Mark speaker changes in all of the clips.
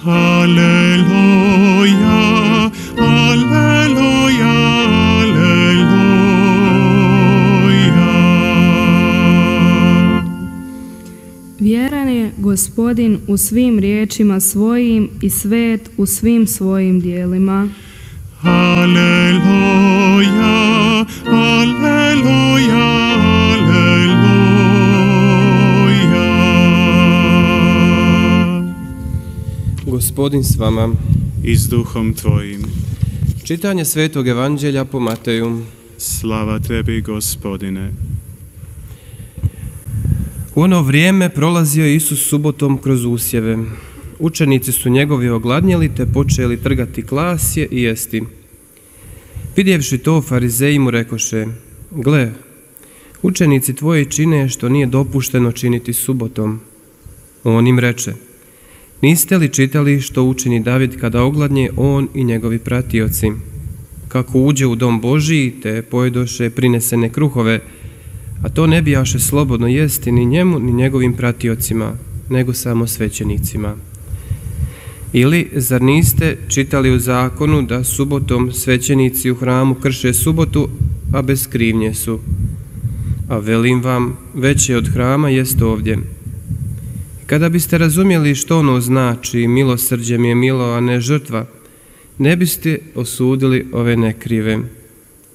Speaker 1: Аллилуйя, аллилуйя, аллилуйя.
Speaker 2: Vjeran je Gospodin u svim riječima svojim i svet u svim svojim dijelima.
Speaker 1: Аллилуйя, аллилуйя, аллилуйя.
Speaker 3: Gospodin s vama.
Speaker 1: I s duhom tvojim.
Speaker 3: Čitanje Svetog Evanđelja po Mateju.
Speaker 1: Slava tebi, Gospodine.
Speaker 3: U ono vrijeme prolazio je Isus subotom kroz usjeve. Učenici su njegovi ogladnjeli te počeli trgati klasje i jesti. Vidjevši to, farizeji mu rekoše: Gle, učenici tvoji čine što nije dopušteno činiti subotom. On im reče: Niste li čitali što učini David kada ogladnje on i njegovi pratioci? Kako uđe u dom Božiji te pojedoše prinesene kruhove, a to ne bijaše slobodno jesti ni njemu ni njegovim pratiocima, nego samo svećenicima. Ili, zar niste čitali u zakonu da subotom svećenici u hramu krše subotu, a bez krivnje su? A velim vam, veće od hrama jest ovdje. Kada biste razumjeli što ono znači, milosrđe mi je milo, a ne žrtva, ne biste osudili ove nekrive.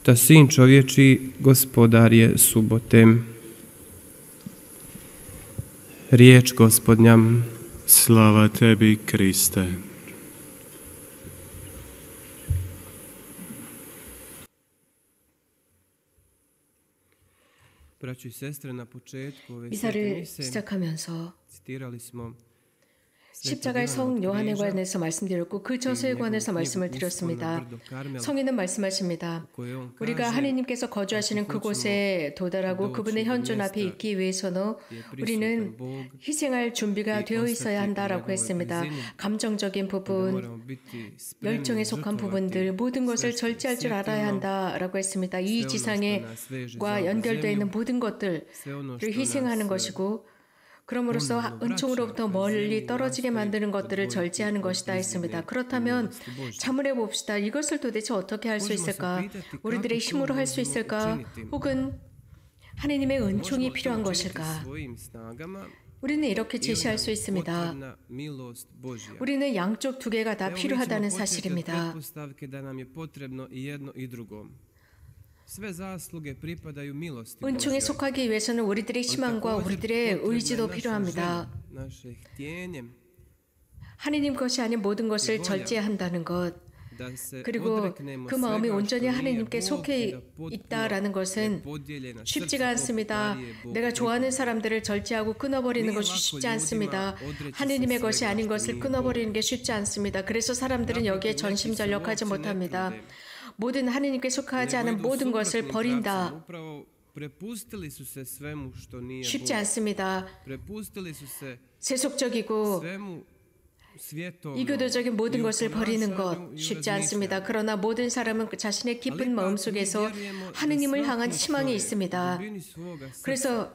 Speaker 3: Ta sin čovječiji gospodar je subote. Riječ Gospodnja.
Speaker 1: Slava tebi, Kriste.
Speaker 3: Braćo i sestre, na početku ove svete
Speaker 4: 미사를
Speaker 3: mise
Speaker 4: 시작하면서
Speaker 3: citirali smo
Speaker 4: 십자가의 성 요한에 관해서 말씀드렸고 그 저서에 관해서 말씀을 드렸습니다. 성인은 말씀하십니다. 우리가 하나님께서 거주하시는 그곳에 도달하고 그분의 현존 앞에 있기 위해서는 우리는 희생할 준비가 되어 있어야 한다라고 했습니다. 감정적인 부분, 열정에 속한 부분들, 모든 것을 절제할 줄 알아야 한다라고 했습니다. 이 지상에과 연결되어 있는 모든 것들을 희생하는 것이고 그럼으로써 은총으로부터 멀리 떨어지게 만드는 것들을 절제하는 것이다 했습니다. 그렇다면 자문해 봅시다. 이것을 도대체 어떻게 할 수 있을까? 우리들의 힘으로 할 수 있을까? 혹은 하나님의 은총이 필요한 것일까? 우리는 이렇게 제시할 수 있습니다. 우리는 양쪽 두 개가 다 필요하다는 사실입니다. 은총에 속하기 위해서는 우리들의 희망과 우리들의 의지도 필요합니다. 하나님 것이 아닌 모든 것을 절제한다는 것, 그리고 그 마음이 온전히 하나님께 속해 있다라는 것은 쉽지가 않습니다. 내가 좋아하는 사람들을 절제하고 끊어버리는 것이 쉽지 않습니다. 하나님의 것이 아닌 것을 끊어버리는 게 쉽지 않습니다. 그래서 사람들은 여기에 전심전력하지 못합니다. 모든 하나님께 속하지 않은 모든 것을 버린다. 쉽지 않습니다. 세속적이고 이교도적인 모든 것을 버리는 것 쉽지 않습니다. 그러나 모든 사람은 자신의 깊은 마음속에서 하느님을 향한 희망이 있습니다. 그래서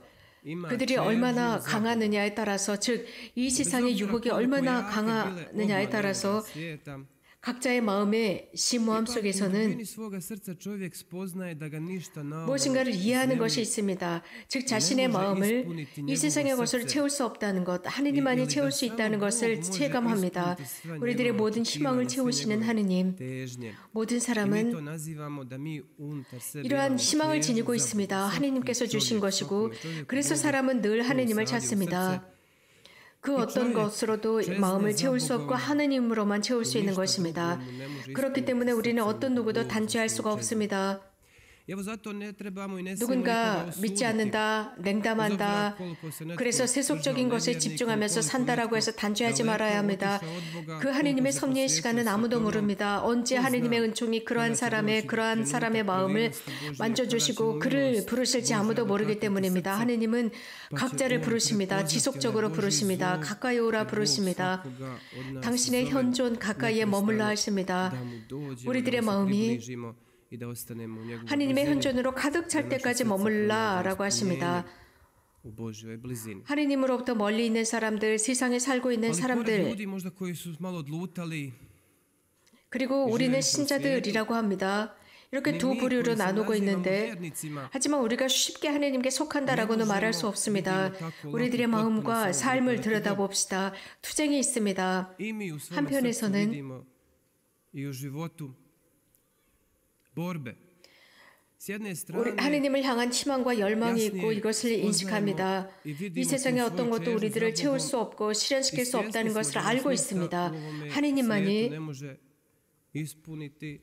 Speaker 4: 그들이 얼마나 강하느냐에 따라서, 즉 이 세상의 유혹이 얼마나 강하느냐에 따라서 각자의 마음의 심오함 속에서는 무엇인가를 이해하는 것이 있습니다. 즉 자신의 마음을 이 세상의 것으로 채울 수 없다는 것, 하느님만이 채울 수 있다는 것을 체감합니다. 우리들의 모든 희망을 채우시는 하느님, 모든 사람은 이러한 희망을 지니고 있습니다. 하느님께서 주신 것이고, 그래서 사람은 늘 하느님을 찾습니다. 그 어떤 것으로도 마음을 채울 수 없고 하느님으로만 채울 수 있는 것입니다. 그렇기 때문에 우리는 어떤 누구도 단죄할 수가 없습니다. 누군가 믿지 않는다, 냉담한다, 그래서 세속적인 것에 집중하면서 산다라고 해서 단죄하지 말아야 합니다. 그 하느님의 섭리의 시간은 아무도 모릅니다. 언제 하느님의 은총이 그러한 사람의 마음을 만져주시고 그를 부르실지 아무도 모르기 때문입니다. 하느님은 각자를 부르십니다. 지속적으로 부르십니다. 가까이 오라 부르십니다. 당신의 현존 가까이에 머물러 하십니다. 우리들의 마음이 하느님의 현존으로 가득 찰 때까지 머물라라고 하십니다.
Speaker 3: u Božjoj blizini.
Speaker 4: 하느님으로부터 멀리 있는 사람들, 세상에 살고 있는
Speaker 3: Ali pored
Speaker 4: 사람들,
Speaker 3: ljudi možda koji su malo odlutali,
Speaker 4: 그리고 우리는 신자들이라고 합니다. 이렇게 두 부류로 나누고 있는데, 하지만 우리가 쉽게 하느님께 속한다라고는 말할 수 없습니다. 우리들의 마음과 삶을 들여다봅시다. 투쟁이 있습니다.
Speaker 3: i mi u svome srcu
Speaker 4: 한편에서는
Speaker 3: vidimo i u životu borbe. S jedne
Speaker 4: 우리
Speaker 3: strane,
Speaker 4: 하느님을 향한 희망과 열망이 있고 이것을 인식합니다. 이 세상의 어떤 것도 우리들을 채울 수 없고 실현시킬 수 없다는 것을 알고 있습니다. 하느님만이
Speaker 3: ne može ispuniti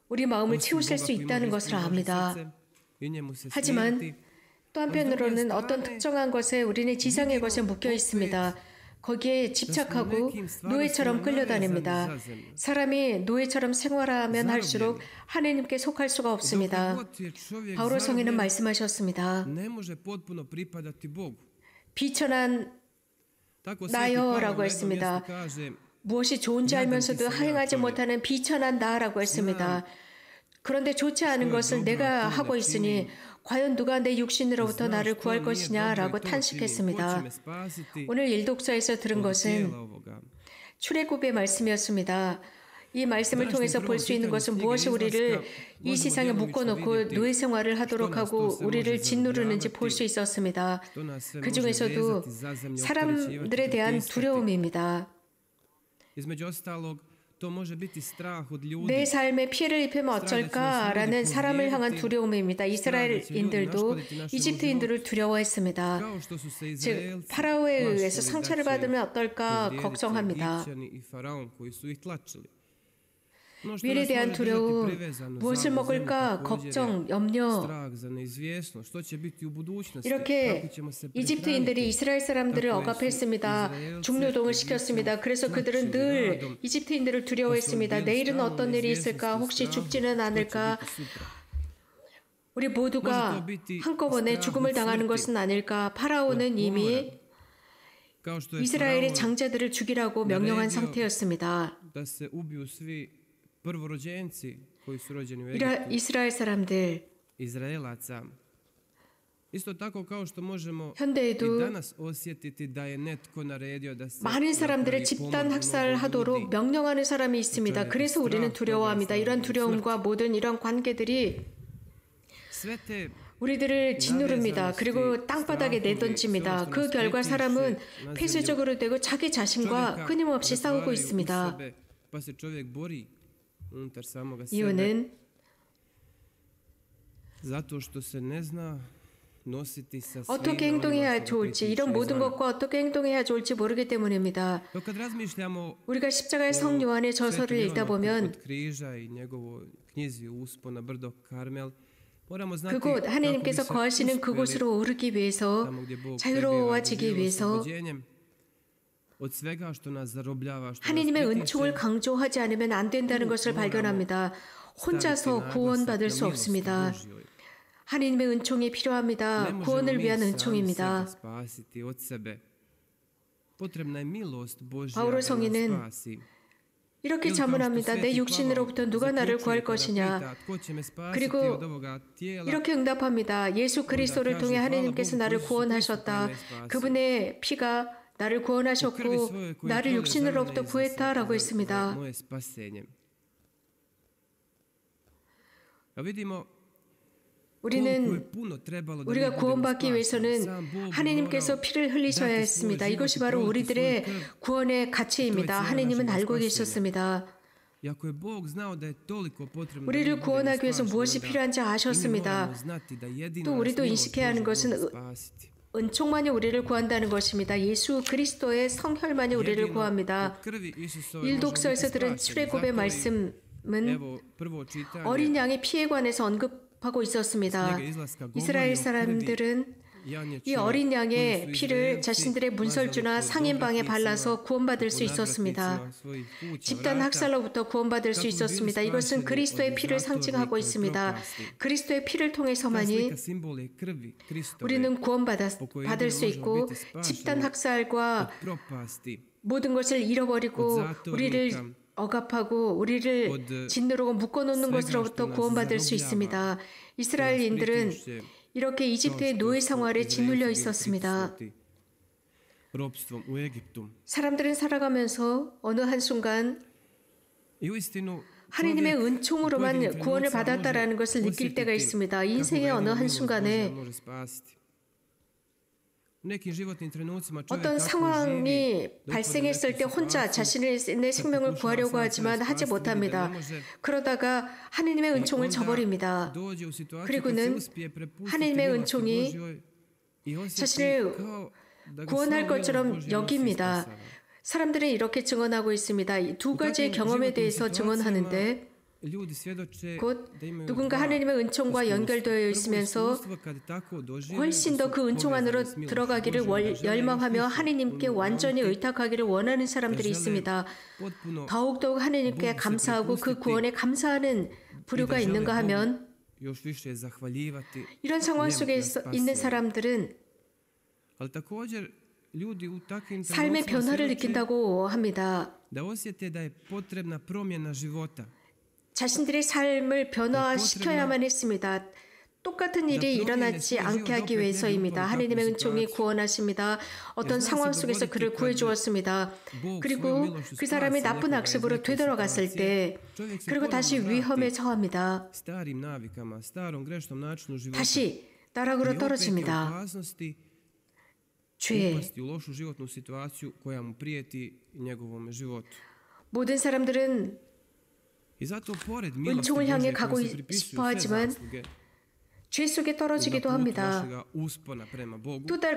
Speaker 4: 우리 마음을 채우실 수 있다는 것을 압니다. 하지만 또 한편으로는 어떤 특정한 것에 우리는 지상의 것에 묶여 있습니다. 거기에 집착하고 노예처럼 끌려다닙니다. 사람이 노예처럼 생활하면 할수록 하느님께 속할 수가 없습니다. 바울의 성인은 말씀하셨습니다.
Speaker 3: ne može potpuno pripadati Bogu.
Speaker 4: 비천한
Speaker 3: Tako
Speaker 4: 나여라고 했습니다. 무엇이 좋은지 알면서도 행하지 못하는 비천한 나라고 했습니다. 그런데 좋지 않은 것을 내가 하고 있으니 과연 누가 내 육신으로부터 나를 구할 것이냐라고 탄식했습니다. 오늘 일독서에서 들은 것은 출애굽의 말씀이었습니다. 이 말씀을 통해서 볼 수 있는 것은 무엇이 우리를 이 세상에 묶어놓고 노예 생활을 하도록 하고 우리를 짓누르는지 볼 수 있었습니다. 그 중에서도 사람들에 대한 두려움입니다.
Speaker 3: Između ostalog, to može biti strah od ljudi.
Speaker 4: 내 삶에 피해를 입히면 어쩔까라는 사람을 향한 두려움입니다. 이스라엘인들도 이집트인들을 두려워했습니다. 즉 파라오에 의해서 상처를 받으면 어떨까 걱정합니다. 미래에 대한 두려움, 무엇을 먹을까 걱정, 염려. 이렇게 이집트인들이 이스라엘 사람들을 억압했습니다. 중노동을 시켰습니다. 그래서 그들은 늘 이집트인들을 두려워했습니다. 내일은 어떤 일이 있을까? 혹시 죽지는 않을까? 우리 모두가 한꺼번에 죽음을 당하는 것은 아닐까? 파라오는 이미 이스라엘의 장자들을 죽이라고 명령한 상태였습니다.
Speaker 3: Prvorođenci koji su rođeni u Egiptu,
Speaker 4: 이스라엘 사람들,
Speaker 3: Izraelaca. Isto tako kao što možemo
Speaker 4: 현대에도
Speaker 3: i danas osjetiti da je netko naredio da se
Speaker 4: 많은 사람들을 집단 학살하도록 명령하는 사람이 있습니다. 그래서 우리는 두려워합니다. 이런 두려움과 모든 이런 관계들이 우리들을 짓누릅니다. 그리고 땅바닥에 내던집니다. 그 결과 사람은 폐쇄적으로 되고 자기 자신과 끊임없이 싸우고 있습니다. 이유는 어떻게 행동해야 좋을지, 이런 모든 것과 어떻게 행동해야 좋을지 모르기 때문입니다. 우리가 십자가의 성 요한의 저서를 읽다 보면 그곳 하나님께서 거하시는 그곳으로 오르기 위해서, 자유로워지기 위해서 하나님의 은총을 강조하지 않으면 안 된다는 것을 발견합니다. 혼자서 구원받을 수 없습니다. 하나님의 은총이 필요합니다. 구원을 위한 은총입니다. 바울의 성인은 이렇게 자문합니다. 내 육신으로부터 누가 나를 구할 것이냐? 그리고 이렇게 응답합니다. 예수 그리스도를 통해 하나님께서 나를 구원하셨다. 그분의 피가 나를 구원하셨고 나를 육신으로부터 구했다라고 했습니다. 우리는 우리가 구원받기 위해서는 하나님께서 피를 흘리셔야 했습니다. 이것이 바로 우리들의 구원의 가치입니다. 하나님은 알고 계셨습니다. 우리를 구원하기 위해서 무엇이 필요한지 아셨습니다. 또 우리도 인식해야 하는 것은 은총만이 우리를 구한다는 것입니다. 예수 그리스도의 성혈만이 우리를 구합니다. 일독서에서 들은 출애굽의 말씀은 어린 양의 피에 관해서 언급하고 있었습니다. 이스라엘 사람들은 이 어린 양의 피를 자신들의 문설주나 상인방에 발라서 구원받을 수 있었습니다. 집단 학살로부터 구원받을 수 있었습니다. 이것은 그리스도의 피를 상징하고 있습니다. 그리스도의 피를 통해서만이 우리는 구원받을 수 있고 집단 학살과 모든 것을 잃어버리고 우리를 억압하고 우리를 짓누르고 묶어놓는 것으로부터 구원받을 수 있습니다. 이스라엘인들은 이렇게 이집트의 노예 생활에 짓눌려 있었습니다. 사람들은 살아가면서 어느 한순간 하느님의 은총으로만 구원을 받았다라는 것을 느낄 때가 있습니다. 인생의 어느 한순간에 어떤 상황이 발생했을 때 혼자 내 생명을 구하려고 하지만 하지 못합니다. 그러다가 하느님의 은총을 저버립니다. 그리고는 하느님의 은총이 자신을 구원할 것처럼 여깁니다. 사람들은 이렇게 증언하고 있습니다. 이 두 가지의 경험에 대해서 증언하는데 곧 누군가 하느님의 은총과 연결되어 있으면서 훨씬 더 그 은총 안으로 들어가기를 열망하며 하느님께 완전히 의탁하기를 원하는 사람들이 있습니다. 더욱더욱 하느님께 감사하고 그 구원에 감사하는 부류가 있는가 하면 이런 상황 속에 있는 사람들은 삶의 변화를 느낀다고 합니다. 자신들의 삶을 변화시켜야만 했습니다. 똑같은 일이 일어나지 않게 하기 위해서입니다. 하느님의 은총이 구원하십니다. 어떤 상황 속에서 그를 구해주었습니다. 그리고 그 사람이 나쁜 악습으로 되돌아갔을 때 그리고 다시 위험에 처합니다. 다시 나락으로 떨어집니다. 죄. 모든 사람들은 은총을 향해 가고 싶어 하지만 죄 속에 떨어지기도 합니다.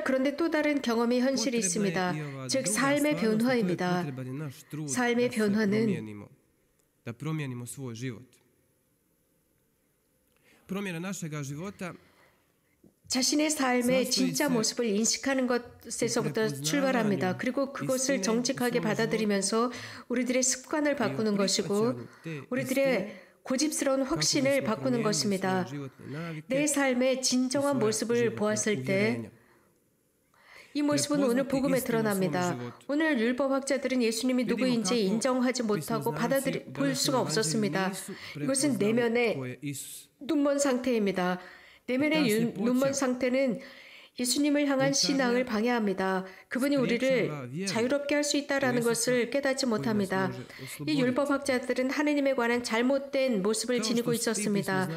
Speaker 4: 그런데 또 다른 경험의 현실이 있습니다. 즉 삶의 변화입니다. 삶의 변화는 자신의 삶의 진짜 모습을 인식하는 것에서부터 출발합니다. 그리고 그것을 정직하게 받아들이면서 우리들의 습관을 바꾸는 것이고 우리들의 고집스러운 확신을 바꾸는 것입니다. 내 삶의 진정한 모습을 보았을 때 이 모습은 오늘 복음에 드러납니다. 오늘 율법학자들은 예수님이 누구인지 인정하지 못하고 볼 수가 없었습니다. 이것은 내면의 눈먼 상태입니다. 내면의 눈먼 상태는 예수님을 향한 신앙을 방해합니다. 그분이 우리를 자유롭게 할 수 있다는 것을 깨닫지 못합니다. 이 율법학자들은 하느님에 관한 잘못된 모습을 지니고 있었습니다.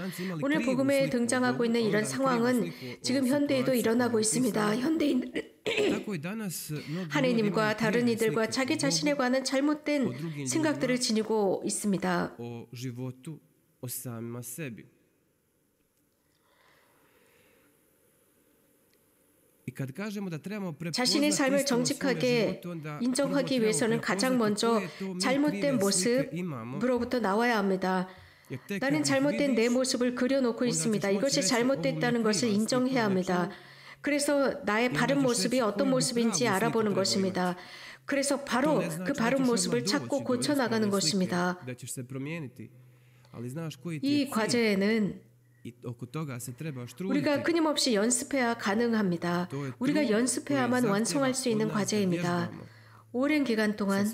Speaker 4: 오늘 복음에 등장하고 있는 이런 상황은 지금 현대에도 일어나고 있습니다. 현대인들은 하느님과 다른 이들과 자기 자신에 관한 잘못된 생각들을 지니고 있습니다. 자신의 삶을 정직하게 인정하기 위해서는 가장 먼저 잘못된 모습으로부터 나와야 합니다. 나는 잘못된 내 모습을 그려놓고 있습니다. 이것이 잘못됐다는 것을 인정해야 합니다. 그래서 나의 바른 모습이 어떤 모습인지 알아보는 것입니다. 그래서 바로 그 바른 모습을 찾고 고쳐나가는 것입니다. 이 과제에는 우리가 끊임없이 연습해야 가능합니다. 우리가 연습해야만 완성할 수 있는 과제입니다. 오랜 기간 동안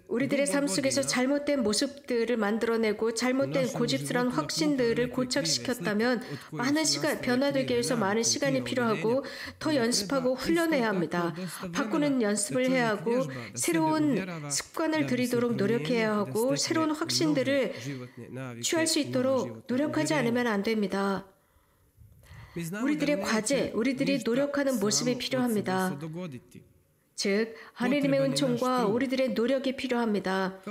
Speaker 4: 우리들의 삶 속에서 잘못된 모습들을 만들어내고 잘못된 고집스러운 확신들을 고착시켰다면 많은 시간, 변화되기 위해서 많은 시간이 필요하고 더 연습하고 훈련해야 합니다. 바꾸는 연습을 해야 하고 새로운 습관을 들이도록 노력해야 하고 새로운 확신들을 취할 수 있도록 노력하지 않으면 안 됩니다. 우리들의 과제, 우리들이 노력하는 모습이 필요합니다. 즉 하느님의 은총과 우리들의 노력이 필요합니다.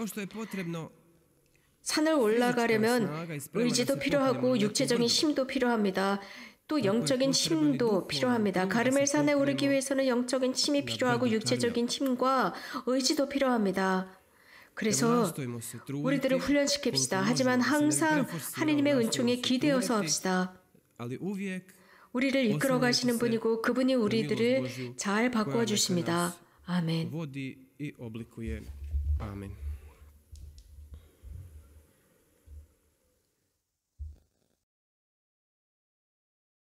Speaker 4: 산을 올라가려면 의지도 필요하고 육체적인 힘도 필요합니다. 또 영적인 힘도 필요합니다. 가르멜산에 오르기 위해서는 영적인 힘이 필요하고 육체적인 힘과 의지도 필요합니다. 그래서 우리들을 훈련시킵시다. 하지만 항상 하느님의 은총에 기대어서 합시다. 우리를 이끌어 가시는 분이고 그분이 우리들을 잘 바꾸어 주십니다. 아멘.
Speaker 3: 아멘.